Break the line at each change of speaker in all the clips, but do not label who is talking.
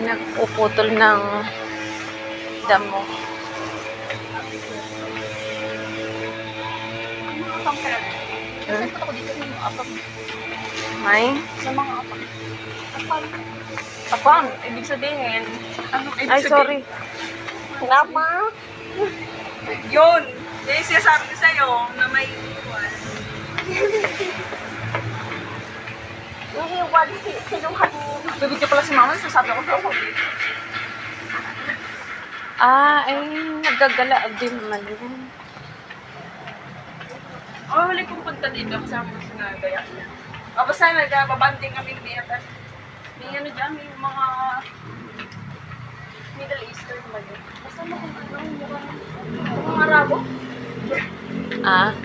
Nagpuputol ng damo.
Kasi pa ako dito ng apam.
May?
Sa mga apam. Apam, ibig sabihin. Anong ibig
Ay,
sabihin?
sorry.
Lama. Yun. Yung sinasabi ko sa'yo na may iwan.
Yung iwan, sinuhan mo.
Bibigyan pala si mama, sasabi ko sa ako.
Ay, nagagala din naman yun.
Oh, huli kong punta dito kasama ko sa nagaya. Basta nagbabanding kami ni Ate. May ano dyan, may mga Middle Eastern ba yun? Basta mo kung ano, mga Arabo.
Ah?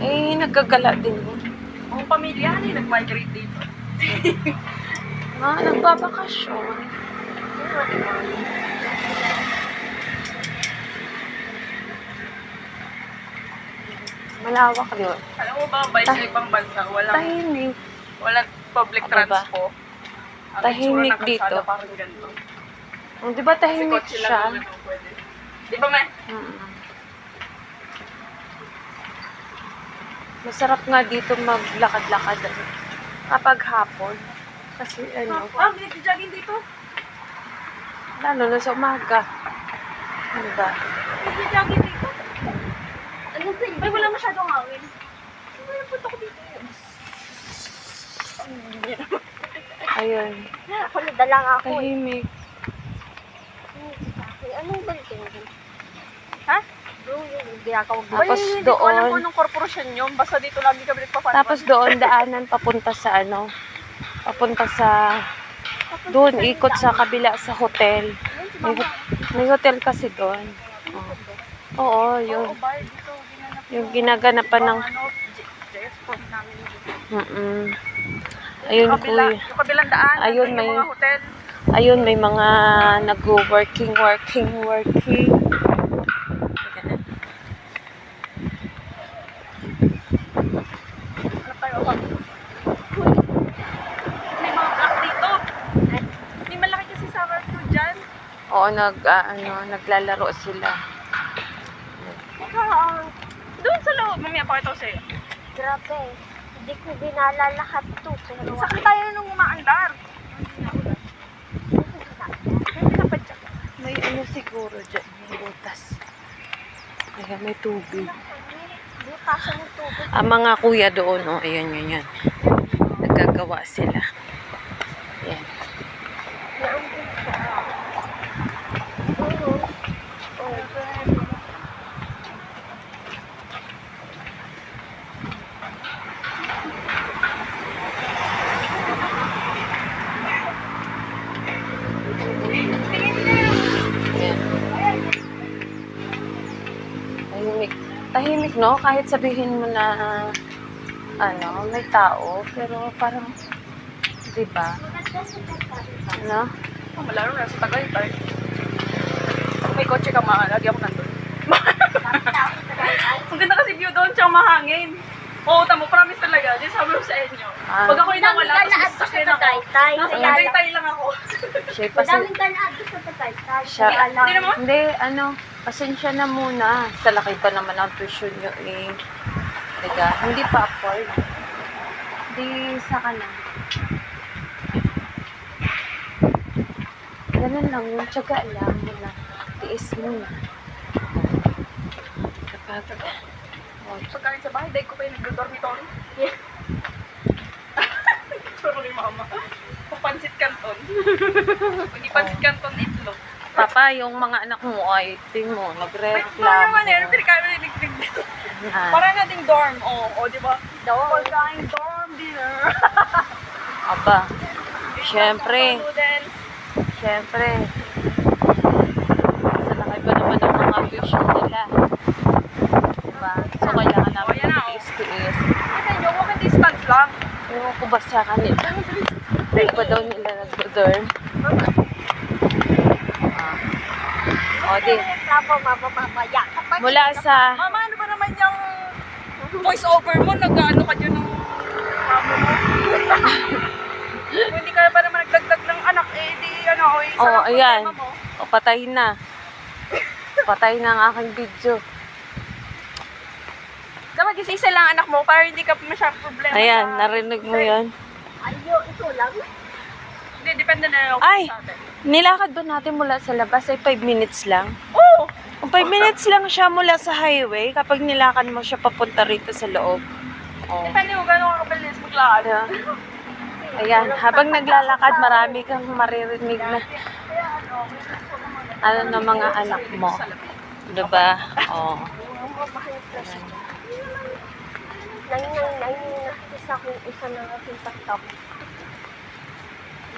Eh, nagagala din yun.
Mga pamilya na nag-migrate dito.
Nagbabakasyon. Malawak yun.
Alam mo ba, ba sa ibang bansa,
Tahimik.
walang public
Ano ba?
transpo. Ang
Tahimik
itsura ng
dito.
kalsada parang ganito.
Oh, di ba
Kasi
tahimik
kotse lang
siya?
naman ang pwede. Di ba, may?
Masarap nga dito maglakad-lakad kapag hapon. Kasi ano,
May nag-jogging dito.
lalo na sa umaga. Ano ba?
May nag-jogging dito.
Ano ba yun?
Ay, wala masyadong hangin. Ay, punta ko dito.
Ayun.
Ako nadalang ako eh.
Tahimik.
Anong building?
Ha?
Doon yung ginagawa ko.
Tapos
Ay, hindi ko alam
doon.
kung anong korporasyon yun. Basta dito lagi kami nagpa-fan.
Tapos doon daanan papunta sa ano, papunta sa doon ikot sa kabila sa hotel. May hotel kasi doon. Oo, yun.
Oo, bar dito. Ginanap
Yung ginaganapan ng
ano, JS point namin dito.
Ayun
Yung kabila-
kuya.
Yung kabilang daan.
Ayun,
yung
may-
mga hotel.
Ayun, may mga nag-working.
Ano tayo? May mga black dito. May malaki kasi summer food dyan.
Oo, naglalaro sila.
Doon sa loob. Mamaya pakita ko sa'yo.
Grabe. Hindi ko dinalalahat to. Pero
Sakit tayo nung umaandar.
May ano siguro dyan, may butas. Kaya may tubig.
Hindi pasok ng tubig.
Ang mga kuya doon, oh, ayan. Nagagawa sila. Ayan. Ayan. Tahimik, no? Kahit sabihin mo na, may tao, pero parang, di ba? Ano?
Malaro na sa Tagaytay. Pag may kotse ka, lagi ako nandun. Ang ganda kasi view doon, tsaka mahangin. Oo, tamo, promise talaga. Di sabi ko sa inyo. Pag ako inawala, tapos sasakyan ako. Nasa Tagaytay lang ako.
Siya pa
Madaming ganaan doon sa Tagaytay.
Siya,
Hindi naman?
hindi, pasensya na muna. Sa laki pa naman ang tuition nyo eh. Teka, hindi pa afford. Hindi sa kanan. Ganun lang, yung tiyaga lang muna. Tiis muna. Kapag,
Pagkain sa bahay, dahil ko pa yung nag-dormitory. Tsuro ni mama. Papansit kanton. Hindi pansit kanton, itlog.
Papa, yung mga anak mo ay, tingin mo,
Parang
nagre-reklamo.
naman eh, pero kami nagdig dito. Parang nating dorm, di ba? Pagkain dorm dinner.
Aba, syempre.
Noodles.
Siyempre, sa laki pa naman ang mga vision nila. Diba? So, kailangan namin
Oh, yan na, oh.
tiis-tiis.
Kasi yung walking distance lang.
Ewan ko ba sa kanila? Dahil pa daw nila nag-dorm. O, di.
Reklamo, mababaya.
Mula sa...
Mama, ano ba naman yung voice over mo? Nag-ano ka dyan ng amo mo? Kung hindi ka pa naman
Oh, ayan. O, patay na. Patay na ang aking video.
Dapat isa lang anak mo para hindi ka masyadong problema
Ayan,
sa...
narinig mo yun?
Ayo, ito lang.
Hindi, depende na lang
Ay!
sa atin.
Nilakad ba natin mula sa labas ay 5 minutes lang?
Oo!
Kung 5 minutes lang siya mula sa highway, kapag nilakad mo siya papunta rito sa loob. Oh.
Depende mo gano'ng kapabilis maglakad.
Ayan. Ayan, habang naglalakad, marami kang maririnig na ano ng mga anak mo. Diba? Oh.
Isa kong isa na aking TikTok.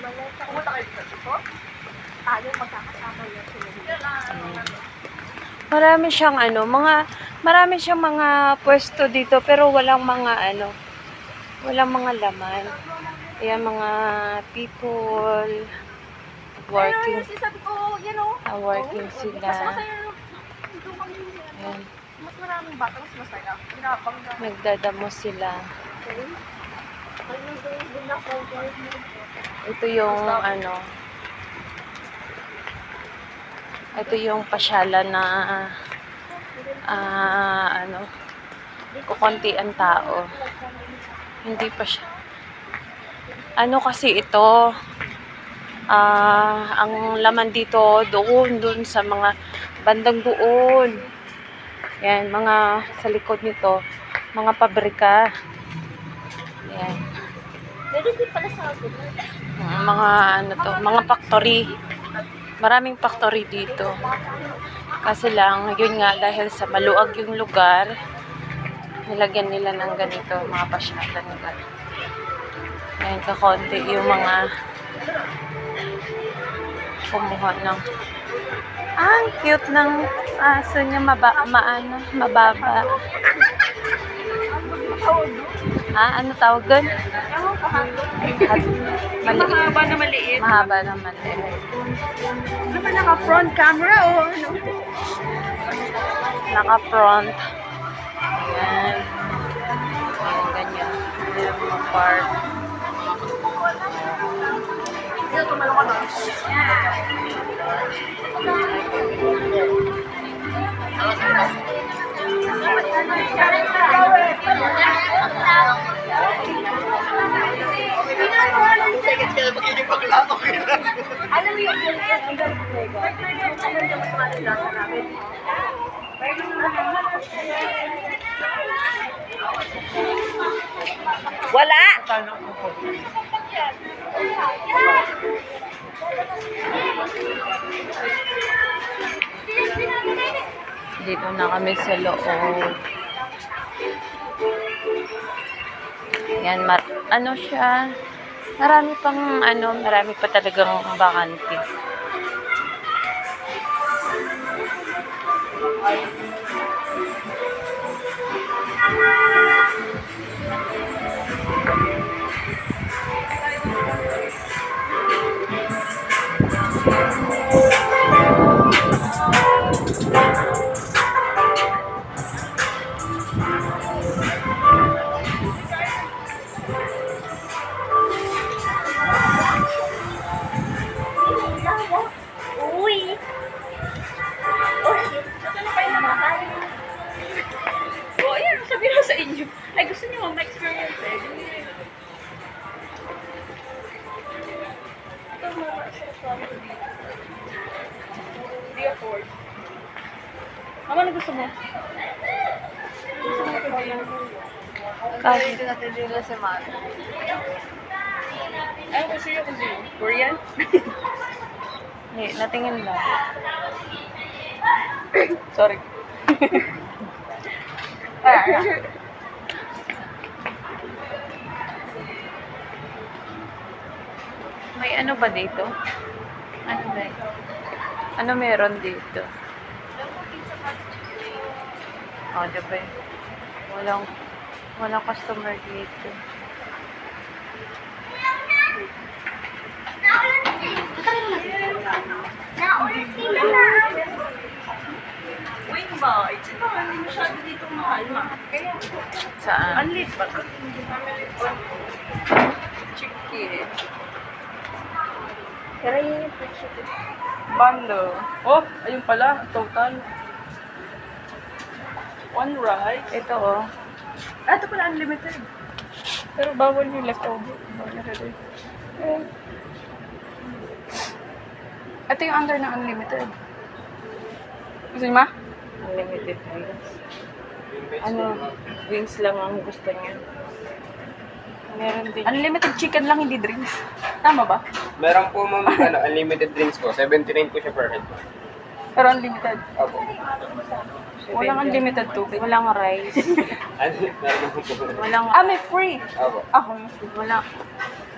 Pumunta kayo dito?
Tayo magkakasama niya sila.
Marami siyang marami siyang mga pwesto dito pero walang mga walang mga laman. Ayan, mga people working.
Ayun, sabi ko,
Working
Mas
sila.
masaya doon kami.
Ayan,
Mas maraming bata, mas masaya. Pinapangga.
nagdadamo sila. Ito yung ito yung pasyalan na kukonti ang tao. Hindi pa siya. Kasi ito, ang laman dito, doon sa mga bandang doon. Yan, mga sa likod nito, mga pabrika. Yan.
Meron din pala sa akin.
Mga factory. Maraming factory dito. Kasi lang, yun nga, dahil sa maluag yung lugar, nilagyan nila ng ganito, mga pasyalan nila. Ayan, kakonti yung mga kumuha ng ang cute ng aso niya, mababa. Ano tawag doon? Maliit.
Mahaba na maliit.
Mahaba na maliit.
Ano ba naka-front camera o ano?
Naka-front. Ayan. Ayan, ganyan. Ayan, mga park.
Dito, tumalo ka na.
Alam mo yung
Wala!
Dito na kami sa loob. Yan, siya. Marami pa talagang bakante.
uwi. Oh shit.
Saan na kayo namatay? Ayan, sabi ko sa inyo. Ay, gusto niyo ma-experience eh. Ito mga restaurant dito. Hindi afford. Mama, ano gusto mo? Gusto mo ito din?
Kahit natin dito si Mami.
Ano gusto niyo cuisine? Korean?
Natingin lang.
Sorry.
May ano ba dito? Ano ba? Ano meron dito? Diba? Walang customer dito.
Wing bites. Ito, hindi masyado dito mahal, ma. Kaya,
Saan?
unlit ba? Chicken.
Pero yun yung presyo ko.
Bundle. Oh, ayun pala. Total. One rice.
Ito oh.
Ah, ito pala unlimited. Pero bawal yung leftover. Bawal na rin. Eh. Ito yung under ng unlimited. Gusto niyo ma?
Unlimited wings. Ano, wings lang ang gusto niya. Meron din.
Unlimited chicken lang, hindi drinks. Tama ba?
Meron po ma'am, unlimited drinks po. 79 po siya per head.
Pero unlimited.
Opo.
Walang unlimited tubig.
Walang rice.
Meron po po.
Walang,
Ah, may free.
Opo.
Ako.
wala.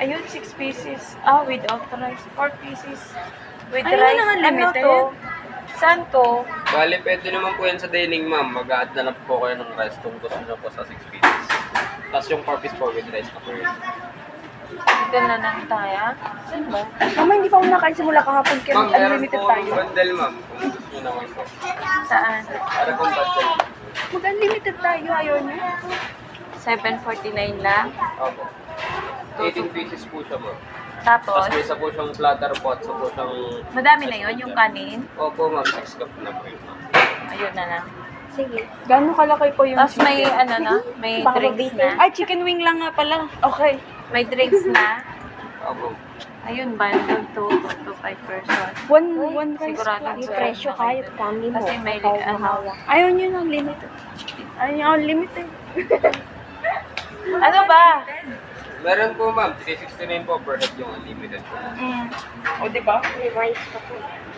Ayun, 6 pieces. Without rice. 4 pieces. With
Ayun
rice.
na naman, limited.
Ano to? Saan to?
Bali, pwede naman po yan sa dining ma'am. Mag-a-add na lang po kayo ng rice kung gusto nyo po sa 6 pieces. Tapos yung 4 piece po with rice na po yun.
Dito na lang tayo. Saan ba?
Mama, hindi pa ako nakain simula kahapon kaya
Ma'am, meron
unlimited
po
tayo.
bundle ma'am. Kung gusto nyo naman po.
Saan?
Para pong bundle.
Mag-unlimited tayo, ayaw niyo.
7.49 lang.
Opo. 18 pieces po siya ma'am.
Tapos,
Tapos may isa po siyang platter pot. So po siyang...
madami na yon yung kanin.
Opo ma'am, 6 cup na po yun ma'am.
Ayun na lang.
Sige.
Gano'ng kalaki po yung
Tapos may ano na, may
Baka
drinks
mabitin.
na.
Ay, chicken wing lang nga pala. Okay.
May drinks na.
Opo.
Ayun, bundle to 5 person.
One rice.
Sigurado
May presyo kayo, kami mo.
Kasi may
Ikaw
ano.
bahala.
Ayaw niyo ng limited. Ayaw niyo unlimited.
Ano ba?
Meron po ma'am, 369 po per head yung unlimited po.
O, di ba?
May rice pa po.